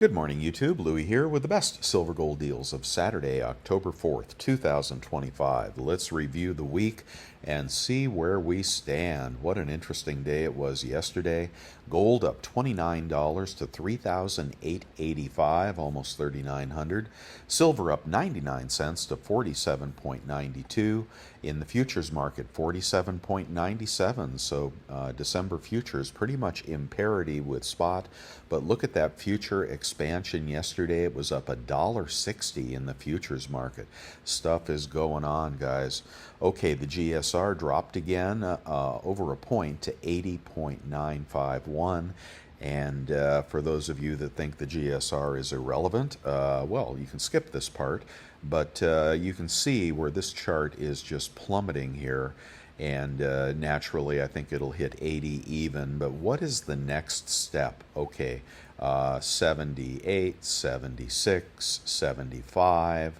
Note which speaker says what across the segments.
Speaker 1: Good morning, YouTube. Louie here with the best silver gold deals of Saturday, October 4th, 2025. Let's review the week and see where we stand. What an interesting day it was yesterday. Gold up $29 to $3,885, almost $3,900. Silver up 99 cents to 47.92. In the futures market, 47.97. So December futures pretty much in parity with spot. But look at that future expansion yesterday. It was up $1.60 in the futures market. Stuff is going on, guys. Okay, the GSR dropped again over a point to 80.951. And for those of you that think the GSR is irrelevant, well, you can skip this part. But you can see where this chart is just plummeting here. And naturally, I think it'll hit 80 even. But what is the next step? Okay, 78, 76, 75.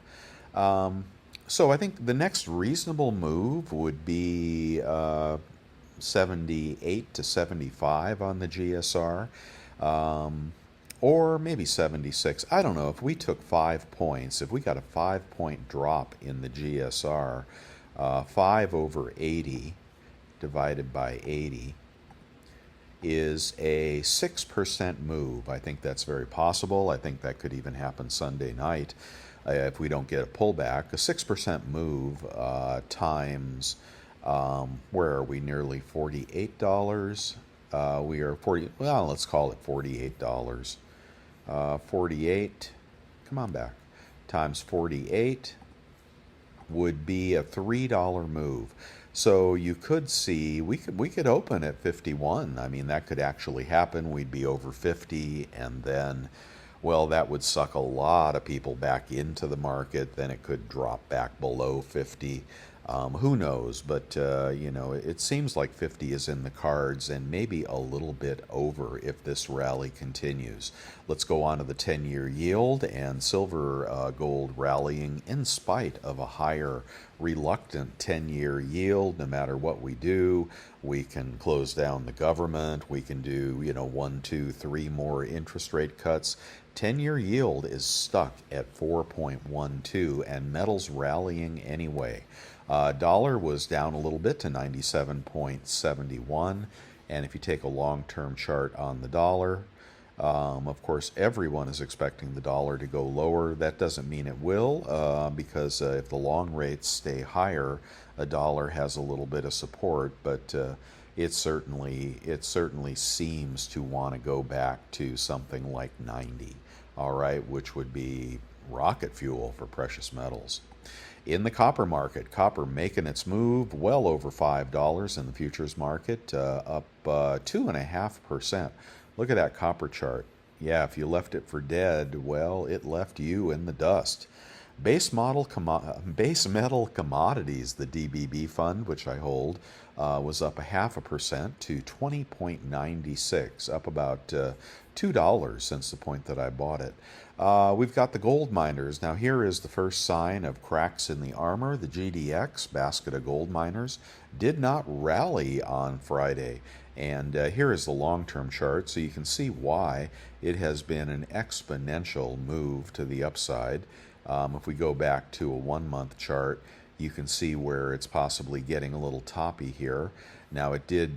Speaker 1: So I think the next reasonable move would be 78 to 75 on the GSR. Or maybe 76. I don't know. If we took 5 points, if we got a 5-point drop in the GSR, 5 over 80 divided by 80 is a 6% move. I think that's very possible. I think that could even happen Sunday night if we don't get a pullback. A 6% move times, where are we, nearly $48? We are 40, well, let's call it $48. 48, come on back, times 48 would be a $3 move. So you could see we could open at 51. I mean, that could actually happen. We'd be over 50, and then, well, that would suck a lot of people back into the market. Then it could drop back below 50. Who knows? But, you know, it seems like 50 is in the cards and maybe a little bit over if this rally continues. Let's go on to the 10-year yield, and silver gold rallying in spite of a higher reluctant 10-year yield. No matter what we do, we can close down the government. We can do, you know, 1, 2, 3 more interest rate cuts. 10-year yield is stuck at 4.12, and metals rallying anyway. Dollar was down a little bit to 97.71, and if you take a long-term chart on the dollar, of course, everyone is expecting the dollar to go lower. That doesn't mean it will, because if the long rates stay higher, a dollar has a little bit of support, but it certainly seems to want to go back to something like 90, all right, which would be rocket fuel for precious metals. In the copper market, copper making its move well over $5 in the futures market, up 2.5%. Look at that copper chart. Yeah, if you left it for dead, well, it left you in the dust. Base metal commodities, the DBB fund, which I hold, was up 0.5% to 20.96, up about $2 since the point that I bought it. We've got the gold miners. Now here is the first sign of cracks in the armor. The GDX, basket of gold miners, did not rally on Friday. And here is the long-term chart, so you can see why it has been an exponential move to the upside. If we go back to a 1-month chart, you can see where it's possibly getting a little toppy here. Now it did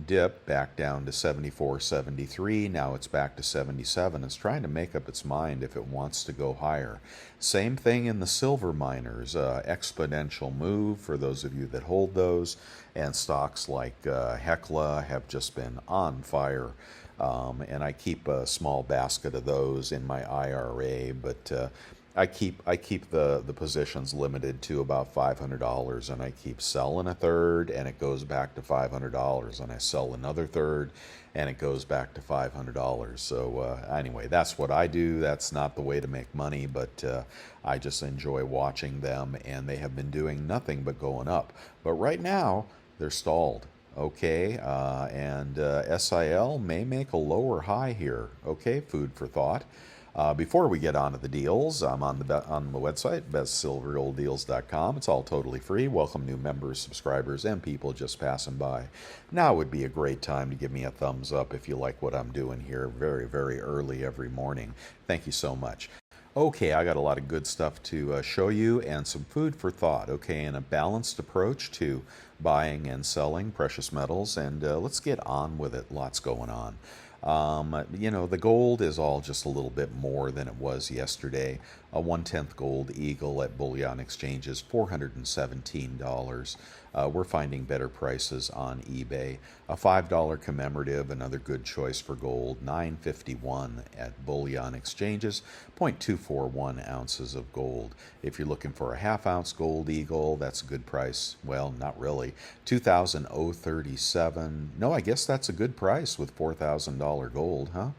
Speaker 1: dip back down to 74.73. Now it's back to 77. It's trying to make up its mind if it wants to go higher. Same thing in the silver miners. Exponential move for those of you that hold those. And stocks like Hecla have just been on fire. And I keep a small basket of those in my IRA, but I keep the positions limited to about $500, and I keep selling a third, and it goes back to $500, and I sell another third, and it goes back to $500. So anyway, that's what I do. That's not the way to make money, but I just enjoy watching them, and they have been doing nothing but going up. But right now, they're stalled. Okay, and SIL may make a lower high here. Okay, food for thought. Before we get on to the deals, I'm on the website, bestsilvergolddeals.com. It's all totally free. Welcome new members, subscribers, and people just passing by. Now would be a great time to give me a thumbs up if you like what I'm doing here very, very early every morning. Thank you so much. Okay, I got a lot of good stuff to show you and some food for thought, okay, and a balanced approach to buying and selling precious metals, and let's get on with it. Lots going on. The gold is all just a little bit more than it was yesterday. A 1/10 gold eagle at bullion exchanges, $417. We're finding better prices on eBay. A $5 commemorative, another good choice for gold, $9.51 at bullion exchanges, 0.241 ounces of gold. If you're looking for a half-ounce gold eagle, that's a good price. Well, not really. $2,037. No, I guess that's a good price with $4,000 gold, huh?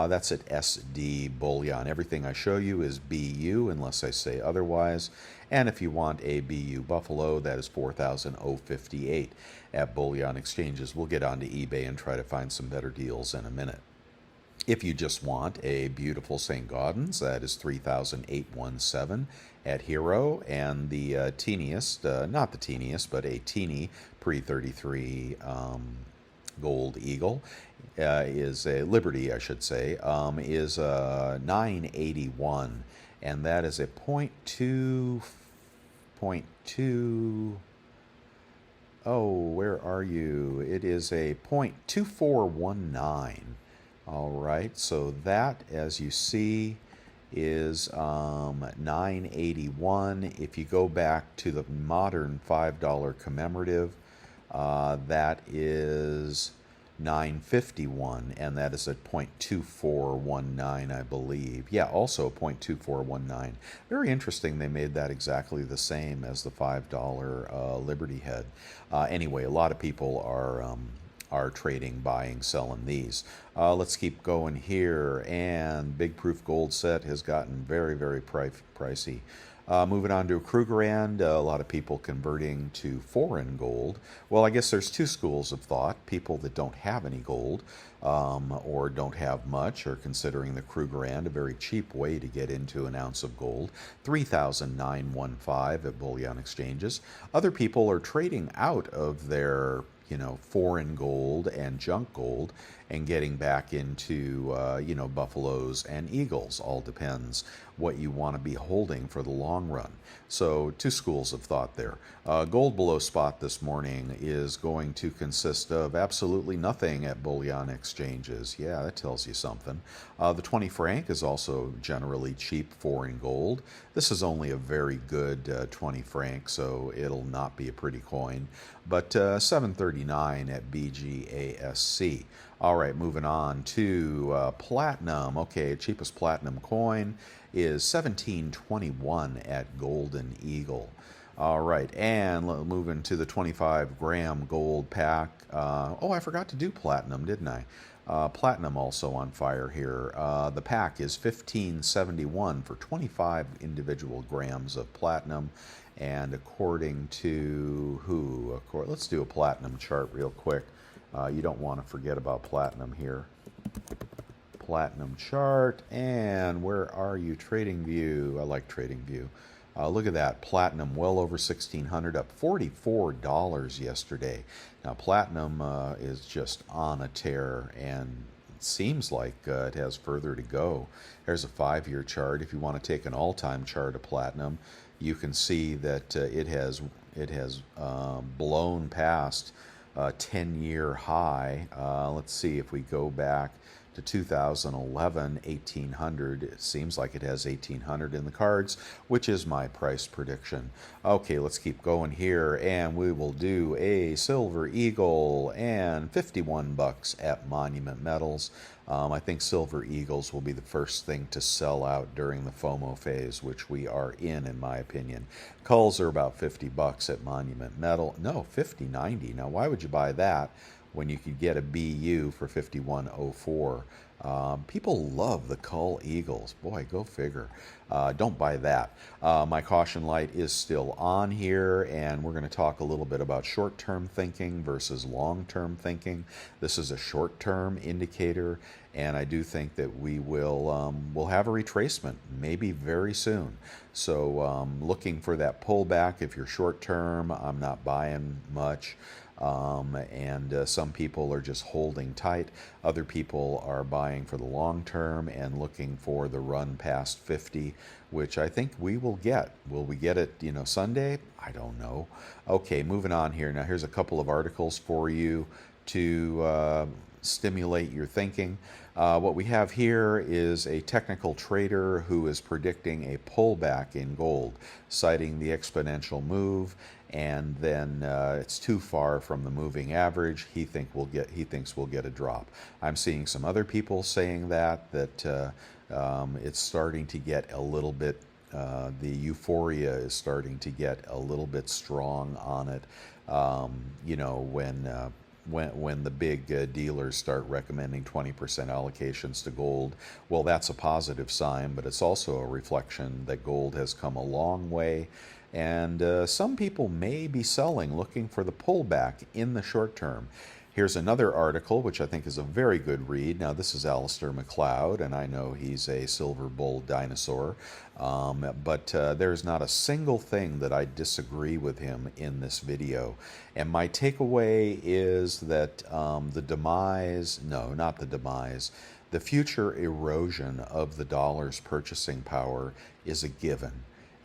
Speaker 1: That's at SD bullion. Everything I show you is BU unless I say otherwise. And if you want a BU Buffalo, that is $4,058 at bullion exchanges. We'll get onto eBay and try to find some better deals in a minute. If you just want a beautiful St. Gaudens, that is $3,817 at Hero, and the teeniest, not the teeniest, but a teeny pre-33 gold eagle is a Liberty, I should say, is $981, and that is a .2. Oh, where are you? It is a .2419. All right, so that, as you see, is $981. If you go back to the modern $5 commemorative, that is $951, and that is at .2419, I believe. Yeah, also .2419. Very interesting. They made that exactly the same as the $5 Liberty head. Anyway, a lot of people are trading, buying, selling these. Let's keep going here, and Big Proof Gold set has gotten very, very pricey. Moving on to a Krugerrand, a lot of people converting to foreign gold. Well, I guess there's two schools of thought. People that don't have any gold or don't have much are considering the Krugerrand a very cheap way to get into an ounce of gold, $3,915 at bullion exchanges. Other people are trading out of their foreign gold and junk gold and getting back into, buffaloes and eagles. All depends what you want to be holding for the long run. So two schools of thought there. Gold below spot this morning is going to consist of absolutely nothing at bullion exchanges. Yeah, that tells you something. The 20 franc is also generally cheap foreign gold. This is only a very good 20 franc, so it'll not be a pretty coin. But $7.39 at BGASC. All right, moving on to platinum. Okay, cheapest platinum coin is $17.21 at Golden Eagle. All right, and moving to the 25-gram gold pack. Oh, I forgot to do platinum, didn't I? Platinum also on fire here. The pack is $15.71 for 25 individual grams of platinum. And according to who? Let's do a platinum chart real quick. You don't want to forget about platinum here. Platinum chart, and where are you? TradingView. I like TradingView. Look at that. Platinum well over 1,600, up $44 yesterday. Now, platinum is just on a tear, and it seems like it has further to go. There's a 5-year chart. If you want to take an all-time chart of platinum, you can see that it has blown past 10-year high. Let's see if we go back to 2011, 1800. It seems like it has 1800 in the cards, which is my price prediction. Okay, let's keep going here, and we will do a Silver Eagle and 51 bucks at Monument Metals. I think Silver Eagles will be the first thing to sell out during the FOMO phase, which we are in my opinion. Culls are about 50 bucks at Monument Metal. No, 50.90. Now, why would you buy that when you could get a BU for 51.04? People love the Cull Eagles. Boy, go figure. Don't buy that. My caution light is still on here, and we're going to talk a little bit about short-term thinking versus long-term thinking. This is a short-term indicator, and I do think that we'll have a retracement, maybe very soon. So looking for that pullback. If you're short term, I'm not buying much. And some people are just holding tight. Other people are buying for the long term and looking for the run past 50, which I think we will get. Will we get it, Sunday? I don't know. Okay, moving on here. Now here's a couple of articles for you to stimulate your thinking. What we have here is a technical trader who is predicting a pullback in gold, citing the exponential move, and then it's too far from the moving average. He thinks we'll get a drop. I'm seeing some other people saying that it's starting to get a little bit. The euphoria is starting to get a little bit strong on it. When the big dealers start recommending 20% allocations to gold, well, that's a positive sign, but it's also a reflection that gold has come a long way. And some people may be selling, looking for the pullback in the short term. Here's another article, which I think is a very good read. Now, this is Alistair McLeod, and I know he's a silver bull dinosaur, but there's not a single thing that I disagree with him in this video. And my takeaway is that the future erosion of the dollar's purchasing power is a given.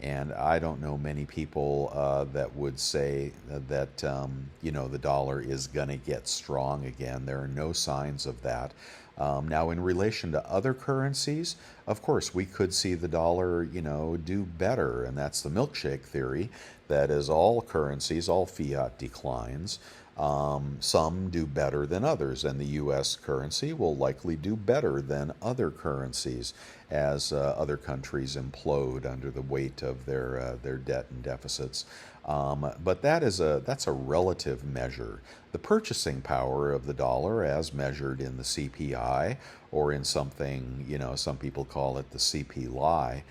Speaker 1: And I don't know many people that would say that, the dollar is going to get strong again. There are no signs of that. Now, in relation to other currencies, of course, we could see the dollar, do better. And that's the milkshake theory. That is, all currencies, all fiat declines. Some do better than others, and the U.S. currency will likely do better than other currencies as other countries implode under the weight of their debt and deficits. But that's a relative measure. The purchasing power of the dollar, as measured in the CPI or in something, some people call it the CPI,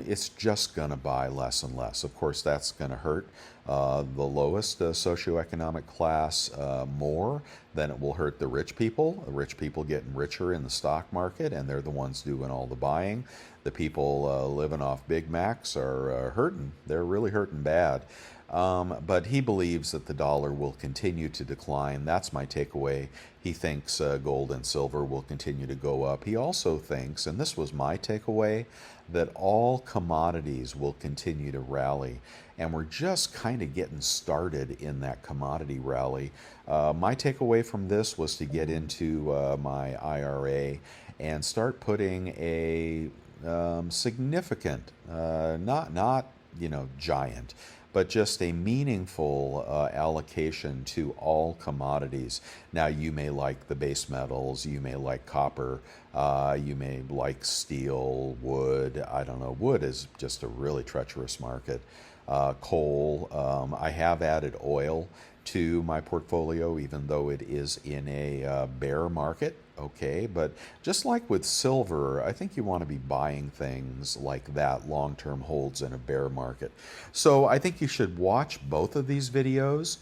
Speaker 1: it's just going to buy less and less. Of course, that's going to hurt the lowest socioeconomic class more than it will hurt the rich people. The rich people getting richer in the stock market, and they're the ones doing all the buying. The people living off Big Macs are hurting. They're really hurting bad. But he believes that the dollar will continue to decline. That's my takeaway. He thinks gold and silver will continue to go up. He also thinks, and this was my takeaway, that all commodities will continue to rally. And we're just kind of getting started in that commodity rally. My takeaway from this was to get into my IRA and start putting a significant, not giant, but just a meaningful allocation to all commodities. Now, you may like the base metals, you may like copper, you may like steel, wood. I don't know. Wood is just a really treacherous market. Coal. I have added oil to my portfolio, even though it is in a bear market. Okay, but just like with silver, I think you want to be buying things like that long-term holds in a bear market. So I think you should watch both of these videos.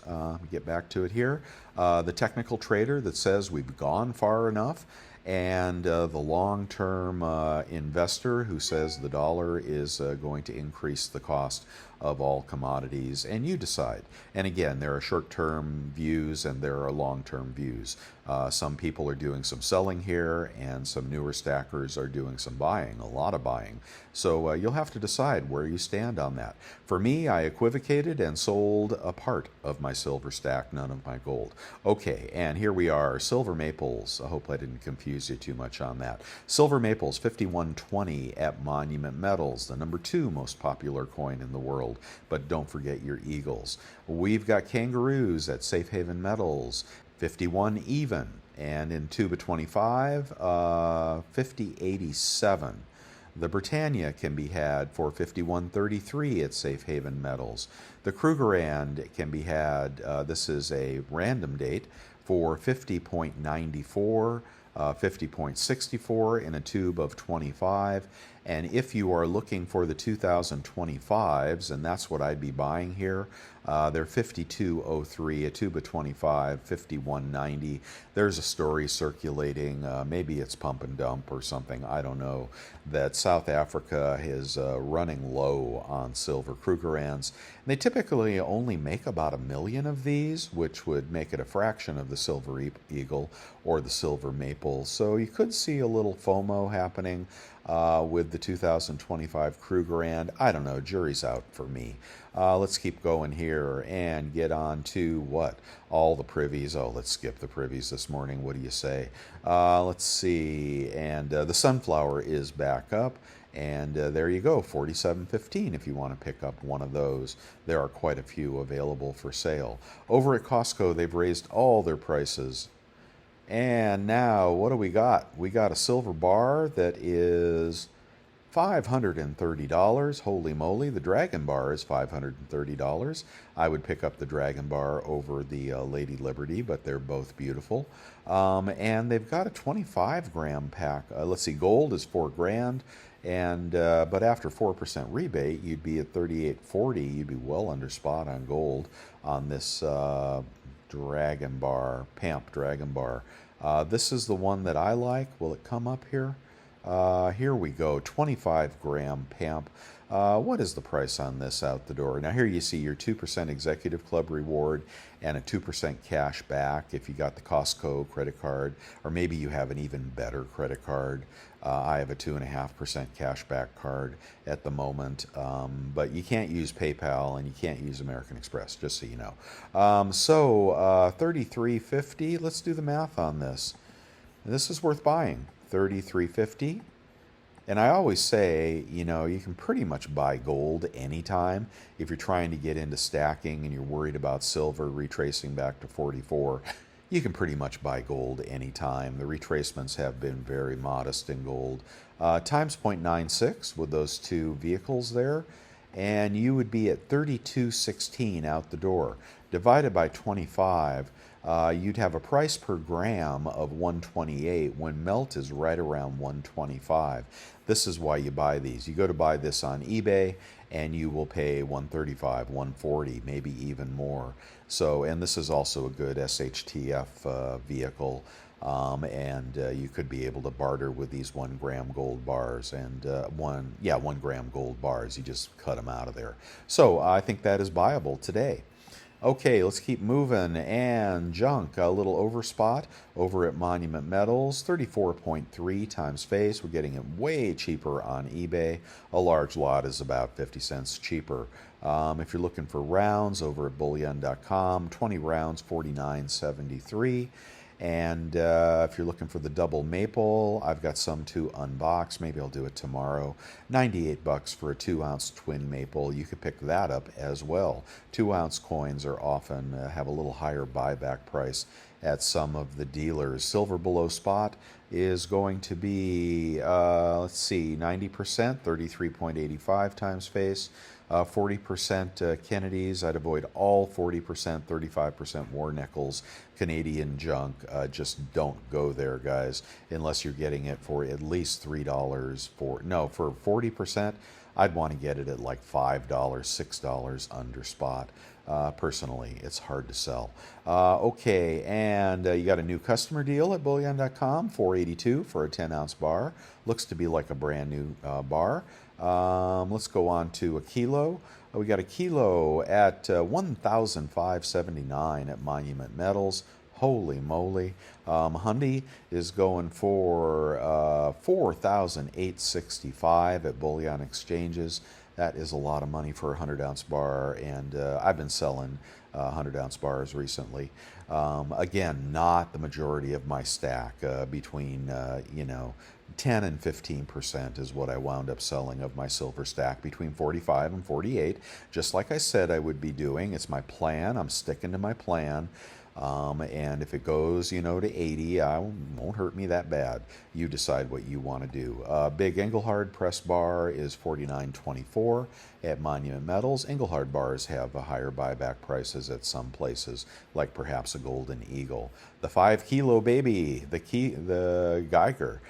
Speaker 1: Get back to it here. The technical trader that says we've gone far enough, and the long-term investor who says the dollar is going to increase the cost of all commodities, and you decide. And again, there are short-term views and there are long-term views. Some people are doing some selling here, and some newer stackers are doing some buying, a lot of buying. So you'll have to decide where you stand on that. For me, I equivocated and sold a part of my silver stack, none of my gold. Okay, and here we are, silver maples. I hope I didn't confuse you too much on that. Silver maples, 5120 at Monument Metals, the #2 most popular coin in the world. But don't forget your eagles. We've got kangaroos at Safe Haven Metals, 51 even, and in Tuba 25, 5087. The Britannia can be had for 51.33 at Safe Haven Metals. The Krugerrand can be had, this is a random date, for 50.94, 50.64 in a tube of 25, And if you are looking for the 2025s, and that's what I'd be buying here, they're 52.03, a tube of 25, 51.90. There's a story circulating, maybe it's pump and dump or something, I don't know, that South Africa is running low on silver Krugerrands. They typically only make about 1 million of these, which would make it a fraction of the silver eagle or the silver maple. So you could see a little FOMO happening with the 2025 Krugerrand. I don't know, jury's out for me. Let's keep going here and get on to what? All the privies. Oh, let's skip the privies this morning. What do you say? Let's see. And the sunflower is back up. And there you go, 47.15 if you want to pick up one of those. There are quite a few available for sale. Over at Costco, they've raised all their prices. And now, what do we got? We got a silver bar that is $530. Holy moly, the Dragon Bar is $530. I would pick up the Dragon Bar over the Lady Liberty, but they're both beautiful. And they've got a 25-gram pack. Let's see, gold is $4 grand. And but after 4% rebate, you'd be at $38.40. You'd be well under spot on gold on this Dragon Bar, Pamp Dragon Bar. This is the one that I like. Will it come up here? Here we go, 25-gram Pamp. What is the price on this out the door? Now here you see your 2% Executive Club reward and a 2% cash back if you got the Costco credit card, or maybe you have an even better credit card. I have a 2.5% cash back card at the moment, but you can't use PayPal and you can't use American Express, just so you know. $33.50, let's do the math on this. This is worth buying, $33.50. And I always say, you know, you can pretty much buy gold anytime. If you're trying to get into stacking and you're worried about silver retracing back to 44, you can pretty much buy gold anytime. The retracements have been very modest in gold. Times 0.96 with those two vehicles there, and you would be at 32.16 out the door. Divided by 25, you'd have a price per gram of 128 when melt is right around 125. This is why you buy these. You go to buy this on eBay and you will pay 135, 140, maybe even more. So, and this is also a good SHTF vehicle. And you could be able to barter with these 1 gram gold bars and 1 gram gold bars. You just cut them out of there. So I think that is buyable today. Okay, let's keep moving. And junk, a little overspot over at Monument Metals, 34.3 times face. We're getting it way cheaper on eBay. A large lot is about 50 cents cheaper. If you're looking for rounds, over at bullion.com, 20 rounds, $49.73. And if you're looking for the double maple, I've got some to unbox. Maybe I'll do it tomorrow. $98 for a 2-ounce twin maple. You could pick that up as well. 2-ounce coins are often have a little higher buyback price at some of the dealers. Silver below spot is going to be, let's see, 90%, 33.85 times face. 40% Kennedys. I'd avoid all 40%, 35% war nickels. Canadian junk, just don't go there, guys, unless you're getting it for at least $3 for 40%. I'd want to get it at like $5, $6 under spot. Personally, it's hard to sell. Okay, and you got a new customer deal at bullion.com, $4.82 for a 10-ounce bar. Looks to be like a brand new bar. Let's go on to a kilo. We got a kilo at $1,579 at Monument Metals. Holy moly. Hyundai is going for $4,865 at Bullion Exchanges. That is a lot of money for a 100-ounce bar, and I've been selling 100-ounce bars recently. Again, not the majority of my stack. Between 10 and 15% is what I wound up selling of my silver stack, between 45 and 48. Just like I said I would be doing. It's my plan. I'm sticking to my plan. And if it goes, to 80, won't hurt me that bad. You decide what you want to do. Big Engelhard press bar is $49.24 at Monument Metals. Engelhard bars have higher buyback prices at some places, like perhaps a Golden Eagle. The 5 kilo baby, the Geiger.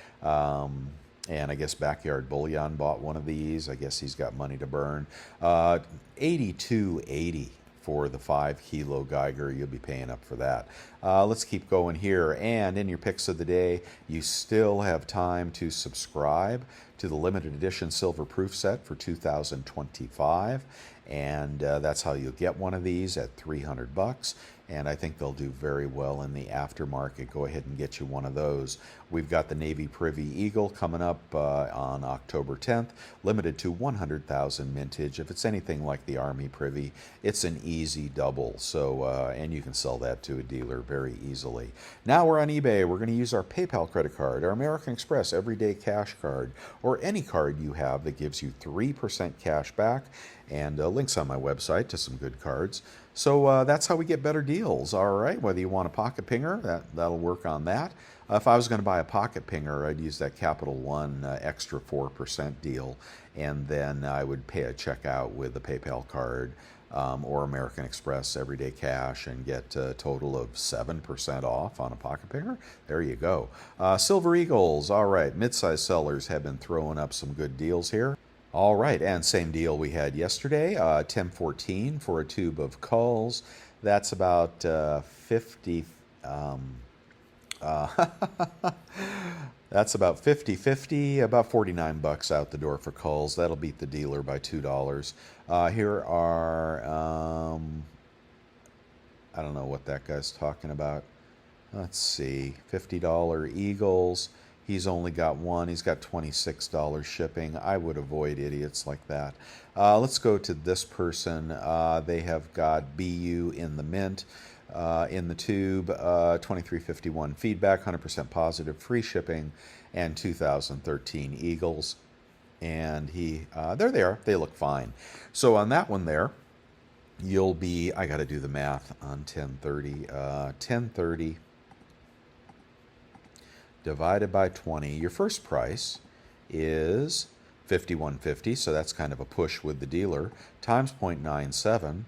Speaker 1: And I guess Backyard Bullion bought one of these. I guess he's got money to burn. 82.80 for the 5 kilo Geiger. You'll be paying up for that. Let's keep going here. And in your picks of the day, you still have time to subscribe to the limited edition silver proof set for 2025. And that's how you'll get one of these at $300. And I think they'll do very well in the aftermarket. Go ahead and get you one of those. We've got the Navy Privy Eagle coming up on October 10th, limited to 100,000 mintage. If it's anything like the Army Privy, it's an easy double. So, and you can sell that to a dealer very easily. Now we're on eBay. We're going to use our PayPal credit card, our American Express Everyday Cash card, or any card you have that gives you 3% cash back, and links on my website to some good cards. So that's how we get better deals. All right, whether you want a pocket pinger, that'll work on that. If I was going to buy a pocket pinger, I'd use that Capital One extra 4% deal, and then I would pay a check out with the PayPal card or American Express Everyday Cash and get a total of 7% off on a pocket pinger. There you go. Silver Eagles, all right, mid-size sellers have been throwing up some good deals here. All right, and same deal we had yesterday, 10.14 for a tube of culls. That's about 50. That's about 50-50, about $49 out the door for culls. That'll beat the dealer by $2. Here are, I don't know what that guy's talking about. Let's see, $50 Eagles. He's only got one. He's got $26 shipping. I would avoid idiots like that. Let's go to this person. They have got BU in the mint, in the tube, 2351 feedback, 100% positive, free shipping, and 2013 Eagles. And they're there. They look fine. So on that one there, you'll be, I got to do the math on 1030. 1030 divided by 20. Your first price is $51.50, so that's kind of a push with the dealer, times 0.97,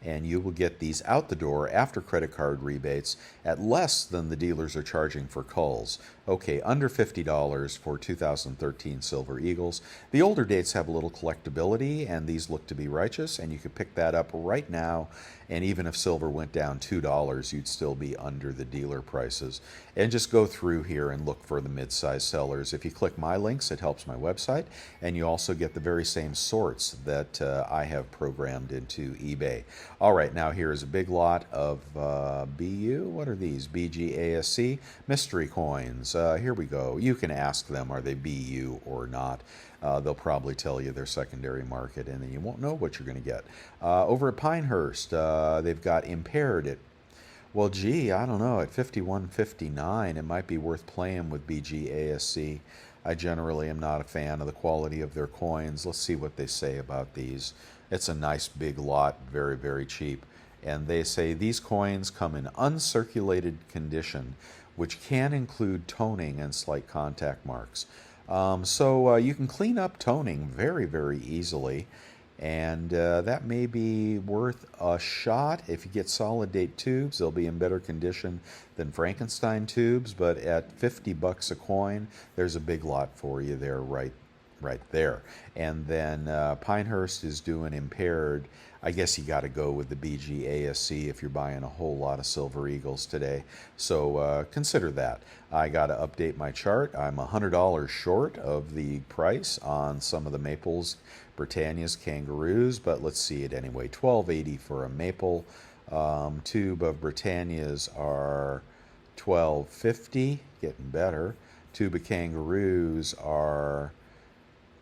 Speaker 1: and you will get these out the door after credit card rebates at less than the dealers are charging for culls. Okay, under $50 for 2013 Silver Eagles. The older dates have a little collectability, and these look to be righteous, and you could pick that up right now, and even if silver went down $2, you'd still be under the dealer prices. And just go through here and look for the mid-size sellers. If you click my links, it helps my website, and you also get the very same sorts that I have programmed into eBay. All right, now here's a big lot of BU. What are these? BGASC mystery coins. Here we go. You can ask them, are they BU or not? They'll probably tell you their secondary market, and then you won't know what you're going to get. Over at Pinehurst, they've got impaired at, well, gee, I don't know, at 51.59, it might be worth playing with BGASC. I generally am not a fan of the quality of their coins. Let's see what they say about these. It's a nice big lot, very, very cheap. And they say these coins come in uncirculated condition, which can include toning and slight contact marks. So you can clean up toning very, very easily, and that may be worth a shot. If you get solid date tubes, they'll be in better condition than Frankenstein tubes, but at $50 a coin, there's a big lot for you there right there. And then Pinehurst is doing impaired. I guess you got to go with the BGASC if you're buying a whole lot of Silver Eagles today. So consider that. I got to update my chart. I'm $100 short of the price on some of the Maples, Britannia's, Kangaroos, but let's see it anyway. $12.80 for a Maple. Tube of Britannia's are $12.50, getting better. Tube of Kangaroos are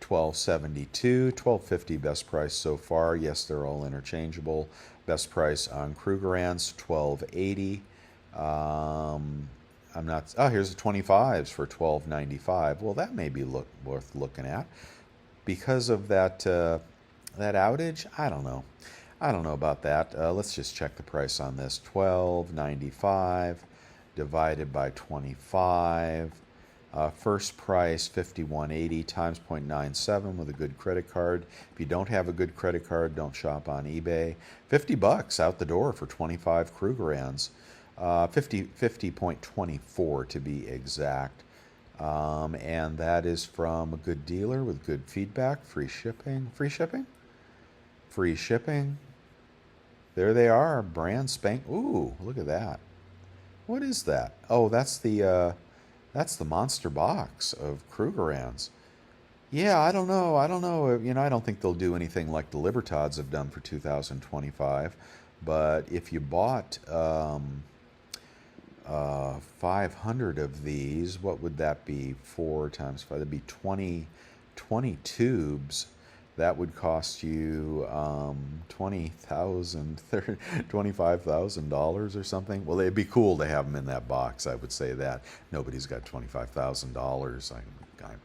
Speaker 1: $12.72, $12.50 best price so far. Yes, they're all interchangeable. Best price on Krugerrands, $12.80. I'm not. Oh, here's the 25s for $12.95. Well, that may be worth looking at because of that that outage. I don't know. I don't know about that. Let's just check the price on this. $12.95 divided by 25. First price $51.80 times 0.97 with a good credit card. If you don't have a good credit card, don't shop on eBay. $50 out the door for 25 Krugerrands. 50.24 to be exact. And that is from a good dealer with good feedback. Free shipping. Free shipping? Free shipping. There they are. Brand spank. Ooh, look at that. What is that? Oh, that's the monster box of Krugerrands. Yeah, I don't know. I don't know. I don't think they'll do anything like the Libertads have done for 2025. But if you bought 500 of these, what would that be? 4 times 5. That'd be 20 tubes. That would cost you $25,000 or something. Well, it'd be cool to have them in that box. I would say that. Nobody's got $25,000.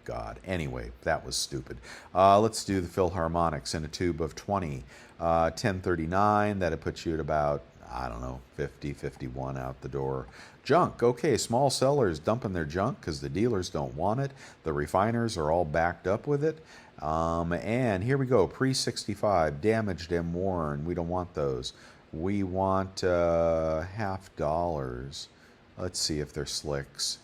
Speaker 1: God. Anyway, that was stupid. Let's do the Philharmonics in a tube of 20. 1039. That'd put you at about, I don't know, 50, 51 out the door. Junk. Okay, small sellers dumping their junk because the dealers don't want it. The refiners are all backed up with it. And here we go. Pre-65, damaged and worn. We don't want those. We want $50. Let's see if they're slicks.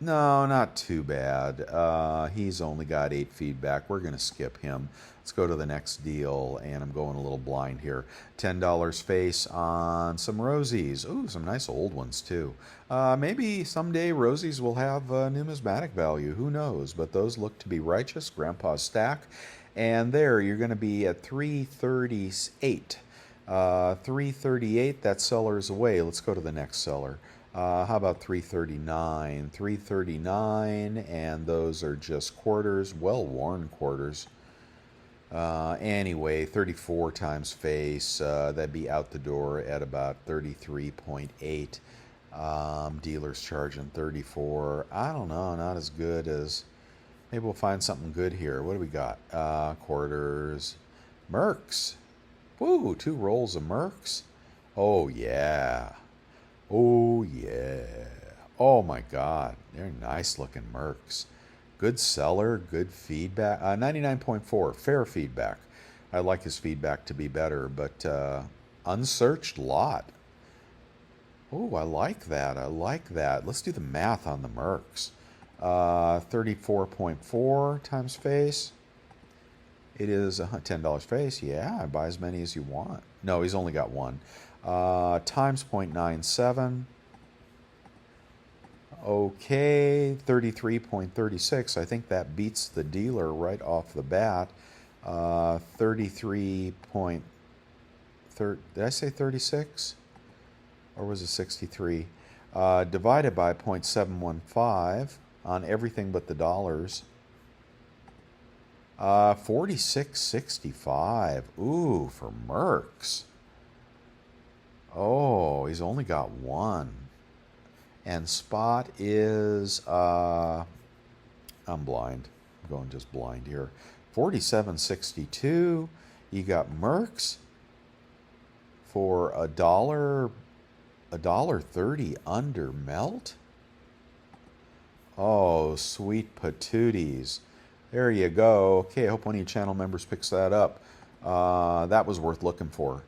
Speaker 1: No, not too bad. He's only got 8 feedback. We're going to skip him. Let's go to the next deal, and I'm going a little blind here. $10 face on some Rosies. Ooh, some nice old ones, too. Maybe someday Rosies will have numismatic value. Who knows? But those look to be righteous. Grandpa's stack. And there, you're going to be at 338. 338, that seller is away. Let's go to the next seller. How about 339? 339, and those are just quarters, well-worn quarters. Anyway, 34 times face, that'd be out the door at about 33.8. Dealers charging 34. I don't know, not as good as... Maybe we'll find something good here. What do we got? Quarters. Mercs. Woo, 2 rolls of Mercs. Oh, yeah. Oh, yeah. Oh, my God. They're nice looking Mercs. Good seller, good feedback. 99.4, fair feedback. I'd like his feedback to be better, but unsearched lot. Oh, I like that. I like that. Let's do the math on the Mercs. 34.4 times face. It is $10 face. Yeah, buy as many as you want. No, he's only got one. Times 0.97. Okay, 33.36. I think that beats the dealer right off the bat. 33 point... Did I say 36? Or was it 63? Divided by 0.715 on everything but the dollars. 46.65. Ooh, for Mercs. Oh, he's only got one. And spot is, I'm blind. I'm going just blind here. 47.62. You got Mercs for $1.30 under melt. Oh, sweet patooties. There you go. Okay, I hope one of you channel members picks that up. That was worth looking for.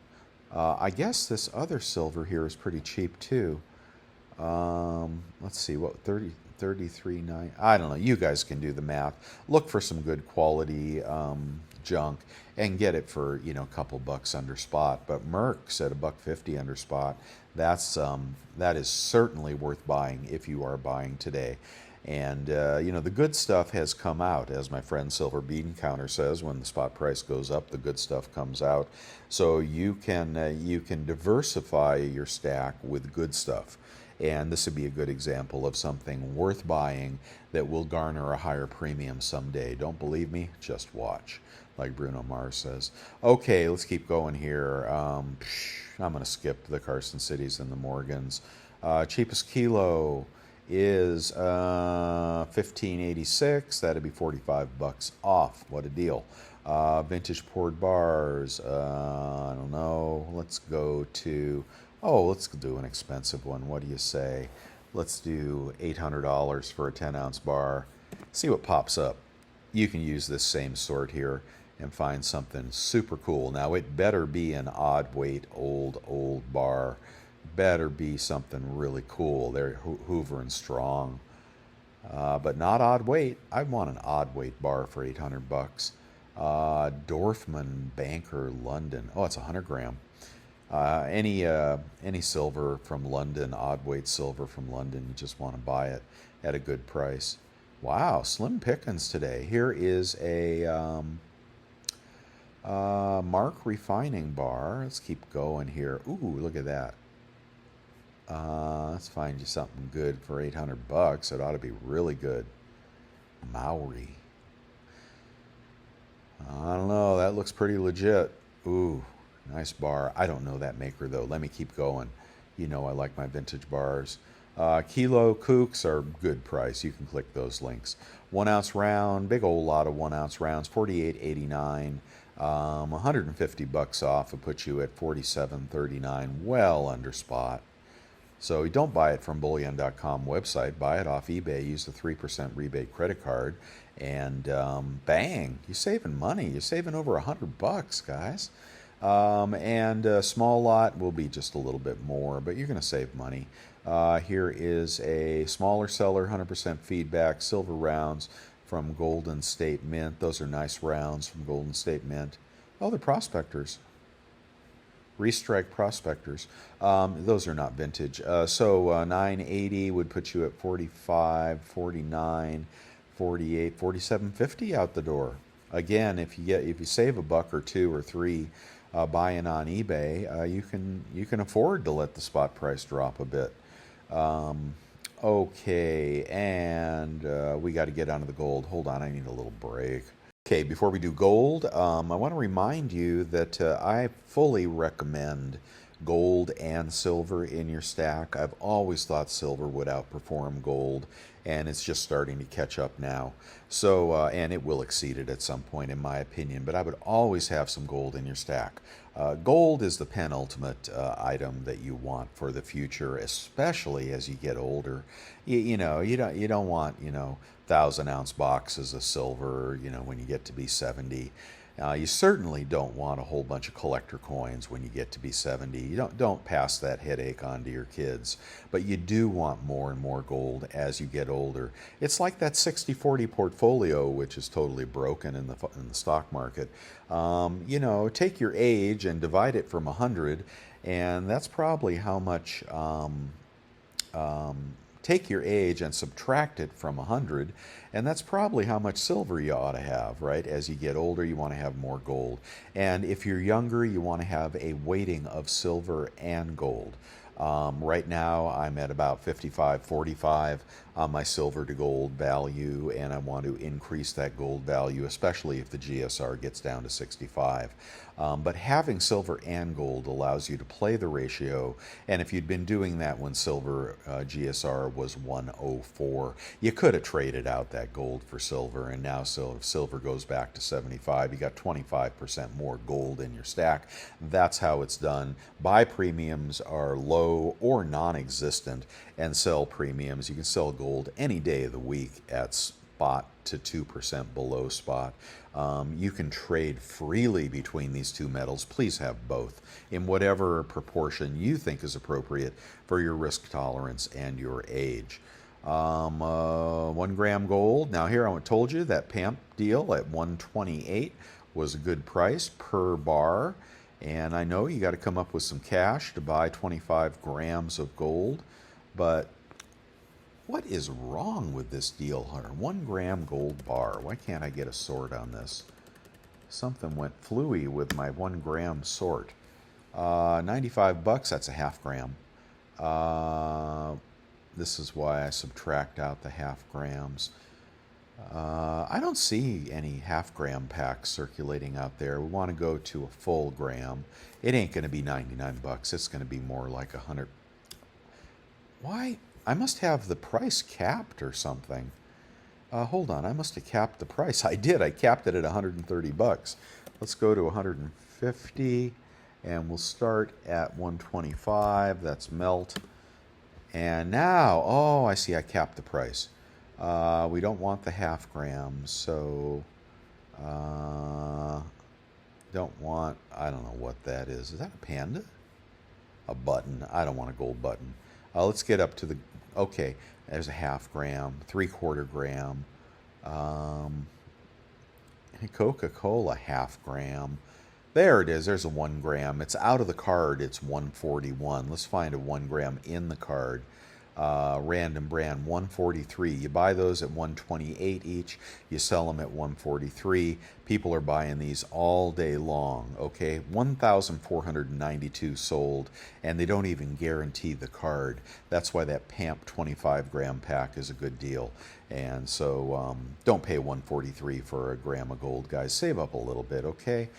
Speaker 1: I guess this other silver here is pretty cheap too. Let's see, what, 33.9. I don't know. You guys can do the math. Look for some good quality junk and get it for, a couple bucks under spot. But Mercs at $1.50 under spot. That is certainly worth buying if you are buying today. And the good stuff has come out, as my friend Silver Bean Counter says. When the spot price goes up, the good stuff comes out. So you can diversify your stack with good stuff. And this would be a good example of something worth buying that will garner a higher premium someday. Don't believe me? Just watch, like Bruno Mars says. Okay, let's keep going here. I'm going to skip the Carson Cities and the Morgans. Cheapest kilo is $15.86. That'd be $45 off. What a deal. Vintage poured bars. I don't know. Let's go to... Oh, let's do an expensive one. What do you say? Let's do $800 for a 10-ounce bar. See what pops up. You can use this same sort here and find something super cool. Now, it better be an odd weight, old bar. Better be something really cool. They're Hoover and Strong. But not odd weight. I want an odd weight bar for 800 bucks. Dorfman Banker London. Oh, it's 100 gram. Any silver from London, odd weight silver from London, you just want to buy it at a good price. Wow, slim pickings today. Here is a Mark refining bar. Let's keep going here. Ooh, look at that. Let's find you something good for 800 bucks. It ought to be really good. Maori. I don't know. That looks pretty legit. Ooh, nice bar. I don't know that maker though. Let me keep going. You know I like my vintage bars. Kilo Kooks are good price. You can click those links. 1 ounce round, big old lot of 1 ounce rounds, $48.89. 150 bucks off. It puts you at $47.39. Well under spot. So you don't buy it from bullion.com website. Buy it off eBay. Use the 3% rebate credit card, and bang, you're saving money. You're saving over 100 bucks, guys. And a small lot will be just a little bit more, but you're going to save money. Here is a smaller seller, 100% feedback, silver rounds from Golden State Mint. Those are nice rounds from Golden State Mint. Oh, they're prospectors. Restrike prospectors. Those are not vintage. So 980 would put you at 45, 49, 48, 47.50 out the door. Again, if you save a buck or two or three buying on eBay, you can afford to let the spot price drop a bit. Okay, and we got to get onto the gold. Hold on, I need a little break. Okay, before we do gold, I want to remind you that I fully recommend gold and silver in your stack. I've always thought silver would outperform gold, and it's just starting to catch up now. So, and it will exceed it at some point, in my opinion, but I would always have some gold in your stack. Gold is the penultimate item that you want for the future, especially as you get older. You don't want 1,000-ounce boxes of silver, when you get to be 70. You certainly don't want a whole bunch of collector coins when you get to be 70. You don't pass that headache on to your kids. But you do want more and more gold as you get older. It's like that 60-40 portfolio, which is totally broken in the stock market. Take your age and divide it from 100, and that's probably how much. Take your age and subtract it from 100, and that's probably how much silver you ought to have, right? As you get older, you want to have more gold. And if you're younger, you want to have a weighting of silver and gold. Right now, I'm at about 55-45 on my silver to gold value, and I want to increase that gold value, especially if the GSR gets down to 65. But having silver and gold allows you to play the ratio, and if you'd been doing that when silver GSR was 104, you could have traded out that gold for silver, and now if silver goes back to 75, you got 25% more gold in your stack. That's how it's done. Buy premiums are low or non-existent, and sell premiums. You can sell gold any day of the week at spot to 2% below spot. You can trade freely between these two metals. Please have both in whatever proportion you think is appropriate for your risk tolerance and your age. 1 gram gold. Now here I told you that PAMP deal at 128 was a good price per bar. And I know you got to come up with some cash to buy 25 grams of gold. But what is wrong with this deal, Hunter? 1 gram gold bar. Why can't I get a sort on this? Something went fluey with my 1 gram sort. 95 bucks, that's a half gram. This is why I subtract out the half grams. I don't see any half gram packs circulating out there. We want to go to a full gram. It ain't going to be 99 bucks. It's going to be more like 100. Why? I must have the price capped or something. Hold on, I must have capped the price. I did. I capped it at 130 bucks. Let's go to 150, and we'll start at 125. That's melt. And now, oh, I see. I capped the price. We don't want the half grams, so don't want. I don't know what that is. Is that a panda? a button. I don't want a gold button. Let's get up to the, okay, there's a half gram, 3/4 gram. Coca-Cola, half gram. There it is. There's a 1 gram. It's out of the card. It's 141. Let's find a 1 gram in the card. Random brand 143. You buy those at 128 each. You sell them at 143. People are buying these all day long. Okay, 1,492 sold, and they don't even guarantee the card. That's why that PAMP 25 gram pack is a good deal. And so don't pay 143 for a gram of gold, guys. Save up a little bit, okay?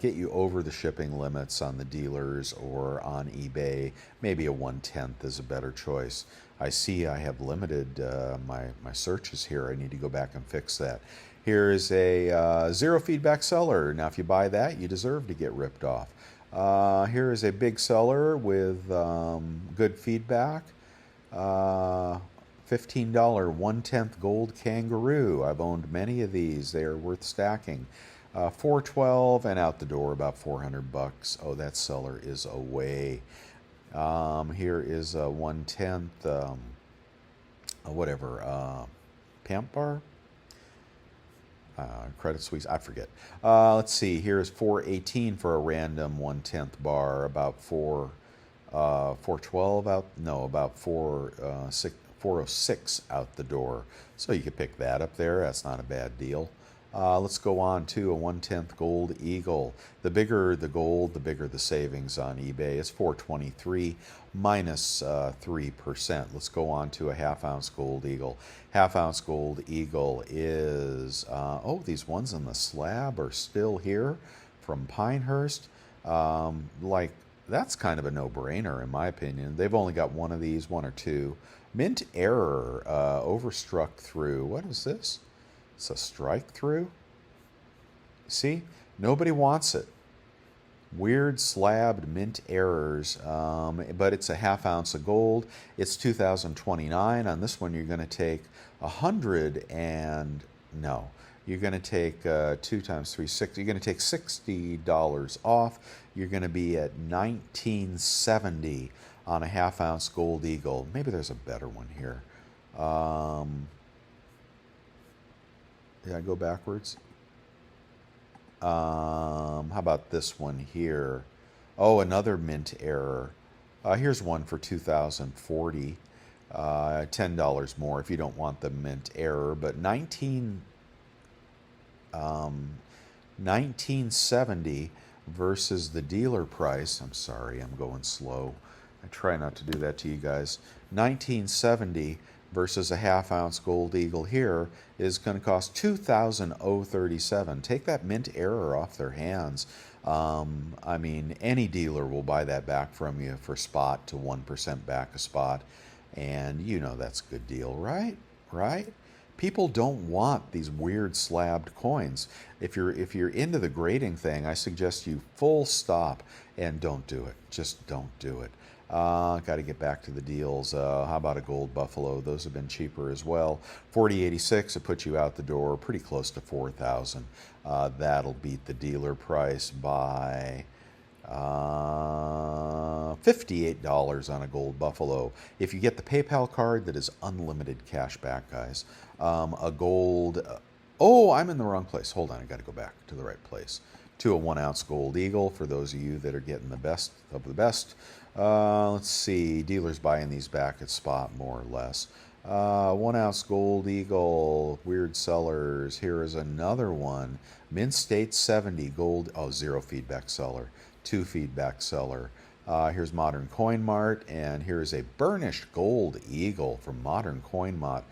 Speaker 1: Get you over the shipping limits on the dealers or on eBay. Maybe a 1/10 is a better choice. I see I have limited my searches here. I need to go back and fix that. Here is a zero feedback seller. Now, if you buy that, you deserve to get ripped off. Here is a big seller with good feedback. $15 1/10 gold kangaroo. I've owned many of these. They are worth stacking. 412 and out the door about 400 bucks. Oh, that seller is away. Here is a 1/10 whatever Pamp bar, Credit Suisse, I forget. Let's see, here's 418 for a random 1/10 bar, about 412 out, no, about 406 out the door. So you could pick that up there. That's not a bad deal. Let's go on to a 1/10 gold eagle. The bigger the gold, the bigger the savings on eBay. It's 423 minus 3%. Let's go on to a half-ounce gold eagle. Half-ounce gold eagle is, oh, these ones in the slab are still here from Pinehurst. Like, that's kind of a no-brainer in my opinion. They've only got one of these, one or two. Mint error, overstruck through. What is this? It's a strike through. See, nobody wants it. Weird slabbed mint errors, but it's a half-ounce of gold. It's 2029. On this one, you're going to take 100 and no, you're going to take 2 times 3, 6. You're going to take $60 off. You're going to be at 1970 on a half-ounce gold eagle. Maybe there's a better one here. Did I go backwards? How about this one here? Oh, another mint error. Here's one for 2040. $10 more if you don't want the mint error. But 1970 versus the dealer price. I'm sorry, I'm going slow. I try not to do that to you guys. 1970 versus a half-ounce gold eagle here is going to cost $2,037. Take that mint error off their hands. I mean, any dealer will buy that back from you for spot to 1% back a spot, and you know that's a good deal, right? Right? People don't want these weird slabbed coins. If you're into the grading thing, I suggest you full stop and don't do it. Just don't do it. Got to get back to the deals. How about a gold buffalo? Those have been cheaper as well. 40.86. It puts you out the door pretty close to 4,000. That'll beat the dealer price by $58 on a gold buffalo. If you get the PayPal card, that is unlimited cash back, guys. A gold. Oh, I'm in the wrong place. Hold on, I got to go back to the right place. To a 1-ounce gold eagle for those of you that are getting the best of the best. Let's see, dealers buying these back at spot more or less. 1-ounce gold eagle, weird sellers. Here is another one. Mint State 70 gold. Oh, 0 feedback seller, 2 feedback seller. Here's Modern Coin Mart, and here's a burnished gold eagle from Modern Coin Mart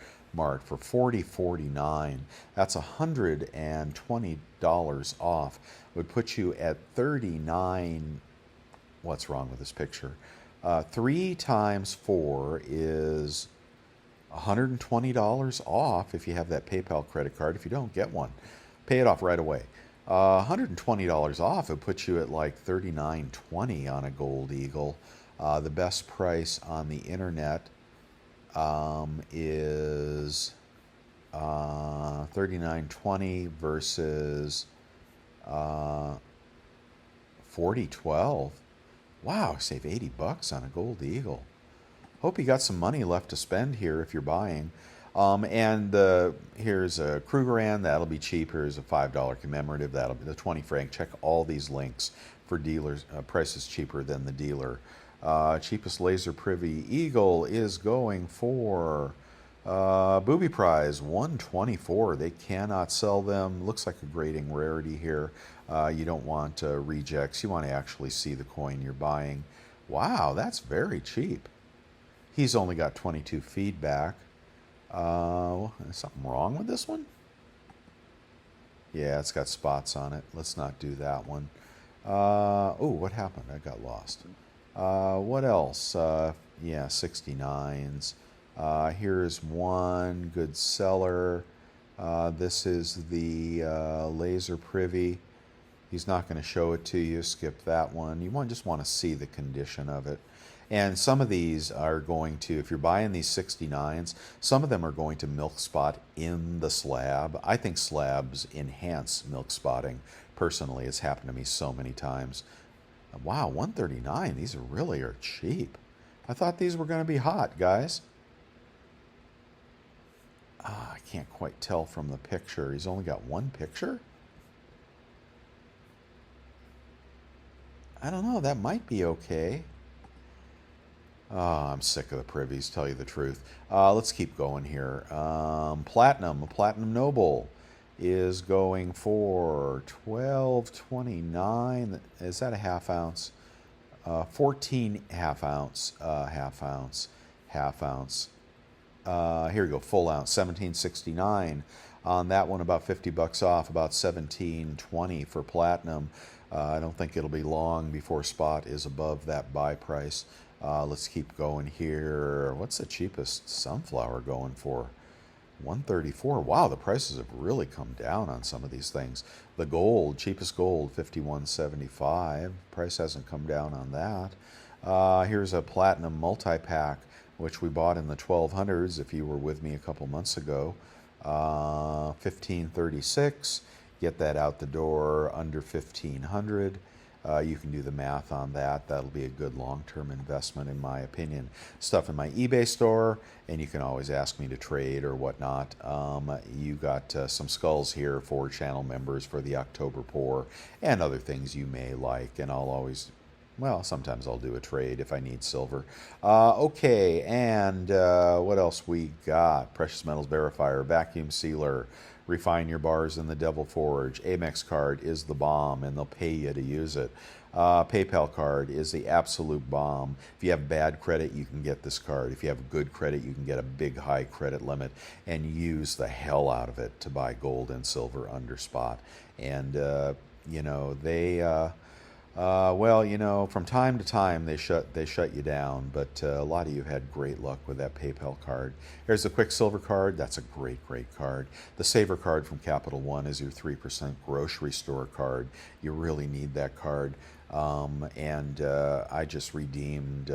Speaker 1: for $40.49. That's $120 off. Would put you at 39. What's wrong with this picture? 3 times 4 is $120 off if you have that PayPal credit card. If you don't, get one. Pay it off right away. $120 off, it puts you at like $39.20 on a gold eagle. The best price on the internet is $39.20 versus $40.12. Wow, save 80 bucks on a gold eagle. Hope you got some money left to spend here if you're buying. Here's a Krugerrand, that'll be cheap. Here's a $5 commemorative, that'll be the 20 franc. Check all these links for dealers. Prices cheaper than the dealer. Cheapest laser privy eagle is going for booby prize 124. They cannot sell them. Looks like a grading rarity here. You don't want rejects. You want to actually see the coin you're buying. Wow, that's very cheap. He's only got 22 feedback. Is something wrong with this one? Yeah, it's got spots on it. Let's not do that one. Oh, what happened? I got lost. What else? Yeah, 69s. Here's one good seller. This is the laser privy. He's not going to show it to you. Skip that one. You just want to see the condition of it. And some of these are going to, if you're buying these 69s, some of them are going to milk spot in the slab. I think slabs enhance milk spotting. Personally, it's happened to me so many times. Wow, 139. These really are cheap. I thought these were going to be hot, guys. I can't quite tell from the picture. He's only got one picture? I don't know. That might be okay. Oh, I'm sick of the privies, tell you the truth. Let's keep going here. Platinum, a Platinum Noble is going for $12.29. Is that a half ounce? 14 half ounce, half ounce, half ounce. Here we go, full ounce, $17.69. On that one, about 50 bucks off, about $17.20 for platinum. I don't think it'll be long before spot is above that buy price. Let's keep going here. What's the cheapest sunflower going for? $134. Wow, the prices have really come down on some of these things. The gold, cheapest gold, $51.75. Price hasn't come down on that. Here's a platinum multi-pack, which we bought in the 1200s if you were with me a couple months ago. $15.36. Get that out the door under $1,500. You can do the math on that. That'll be a good long-term investment, in my opinion. Stuff in my eBay store, and you can always ask me to trade or whatnot. You got some skulls here for channel members for the October pour and other things you may like, and I'll always, well, sometimes I'll do a trade if I need silver. Okay, and what else we got? Precious Metals Verifier, Vacuum Sealer, refine your bars in the Devil Forge. Amex card is the bomb, and they'll pay you to use it. PayPal card is the absolute bomb. If you have bad credit, you can get this card. If you have good credit, you can get a big high credit limit and use the hell out of it to buy gold and silver under spot. And, you know, they... well, you know, from time to time they shut you down, but a lot of you had great luck with that PayPal card. Here's the Quicksilver card. That's a great card. The Saver card from Capital One is your 3% grocery store card. You really need that card. I just redeemed...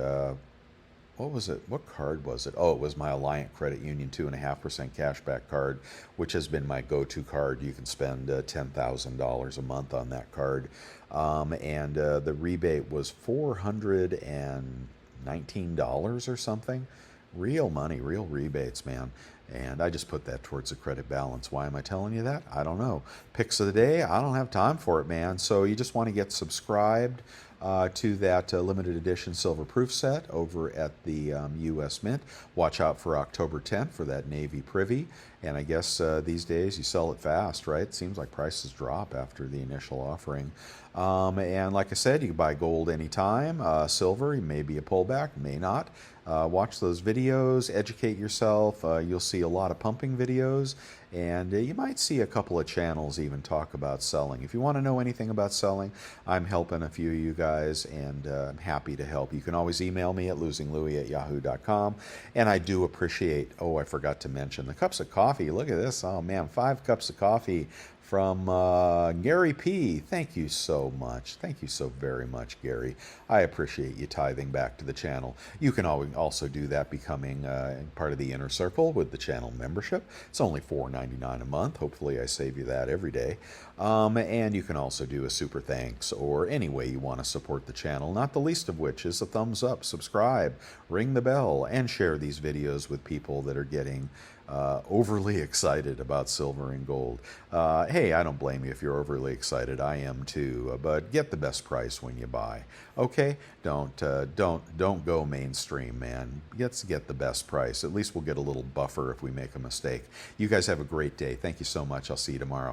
Speaker 1: what was it? What card was it? Oh, it was my Alliant Credit Union 2.5% cashback card, which has been my go-to card. You can spend $10,000 a month on that card. The rebate was $419 or something. Real money, real rebates, man. And I just put that towards the credit balance. Why am I telling you that? I don't know. Picks of the day, I don't have time for it, man. So you just want to get subscribed to that limited edition silver proof set over at the U.S. Mint. Watch out for October 10th for that Navy Privy. And I guess these days you sell it fast, right? It seems like prices drop after the initial offering. And like I said, you can buy gold anytime. Silver, may be a pullback, may not. Watch those videos, educate yourself. You'll see a lot of pumping videos, and you might see a couple of channels even talk about selling. If you want to know anything about selling, I'm helping a few of you guys, and I'm happy to help. You can always email me at losinglouis@yahoo.com, and I do appreciate, oh, I forgot to mention, the cups of coffee. Look at this. Oh, man, 5 cups of coffee from Gary P. Thank you so much. Thank you so very much, Gary. I appreciate you tithing back to the channel. You can also do that becoming part of the inner circle with the channel membership. It's only $4.99 a month. Hopefully I save you that every day. And you can also do a super thanks or any way you want to support the channel, not the least of which is a thumbs up, subscribe, ring the bell, and share these videos with people that are getting overly excited about silver and gold. Hey, I don't blame you if you're overly excited. I am too. But get the best price when you buy. Okay? Don't go mainstream, man. Let's get the best price. At least we'll get a little buffer if we make a mistake. You guys have a great day. Thank you so much. I'll see you tomorrow.